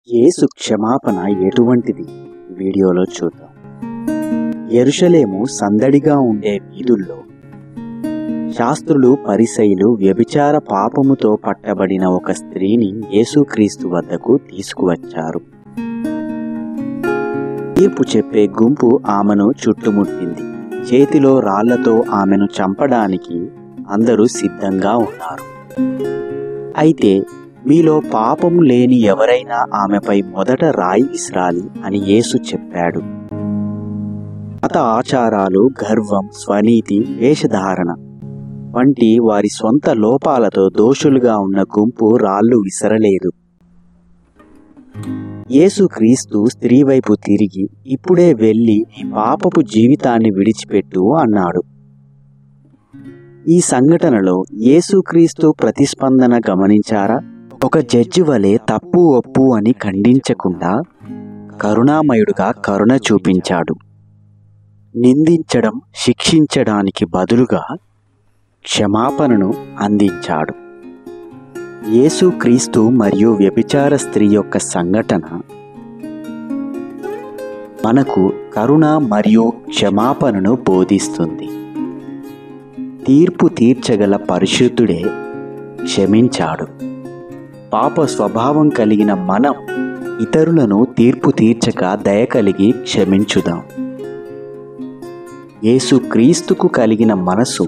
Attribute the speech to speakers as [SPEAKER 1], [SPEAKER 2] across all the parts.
[SPEAKER 1] యేసు క్షమాపణ ఎటువంటిది వీడియోలో చూద్దాం. యెరూషలేము సందడిగా ఉండే వీధుల్లో శాస్త్రులు, పరిసయ్యులు వ్యభిచార పాపముతో పట్టబడిన ఒక స్త్రీని యేసుక్రీస్తు వద్దకు తీసుకువచ్చారు. తీర్పు చెప్పే గుంపు ఆమెను చుట్టుముట్టింది. చేతిలో రాళ్లతో ఆమెను చంపడానికి అందరూ సిద్ధంగా ఉన్నారు. అయితే మీలో పాపము లేని ఎవరైనా ఆమెపై మొదట రాయి విసరాలి అని యేసు చెప్పాడు. మత ఆచారాలు, గర్వం, స్వనీతి, వేషధారణ వంటి వారి సొంత లోపాలతో దోషులుగా ఉన్న గుంపు రాళ్ళు విసరలేదు. యేసుక్రీస్తు స్త్రీ వైపు తిరిగి, ఇప్పుడే వెళ్ళి నీ పాపపు జీవితాన్ని విడిచిపెట్టు అన్నాడు. ఈ సంఘటనలో యేసుక్రీస్తు ప్రతిస్పందన గమనించారా? ఒక జడ్జి వలె తప్పు ఒప్పు అని ఖండించకుండా కరుణామయుడుగా కరుణ చూపించాడు. నిందించడం, శిక్షించడానికి బదులుగా క్షమాపణను అందించాడు. యేసుక్రీస్తు మరియు వ్యభిచార స్త్రీ యొక్క సంఘటన మనకు కరుణ మరియు క్షమాపణను బోధిస్తుంది. తీర్పు తీర్చగల పరిశుద్ధుడే క్షమించాడు. పాప స్వభావం కలిగిన మనం ఇతరులను తీర్పు తీర్చక దయ కలిగి క్షమించుదాం. యేసుక్రీస్తుకు కలిగిన మనసు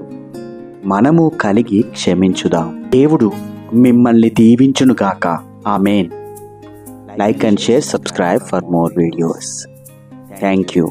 [SPEAKER 1] మనము కలిగి క్షమించుదాం. దేవుడు మిమ్మల్ని దీవించునుగాక. Amen. Like and share, subscribe for more videos. Thank you.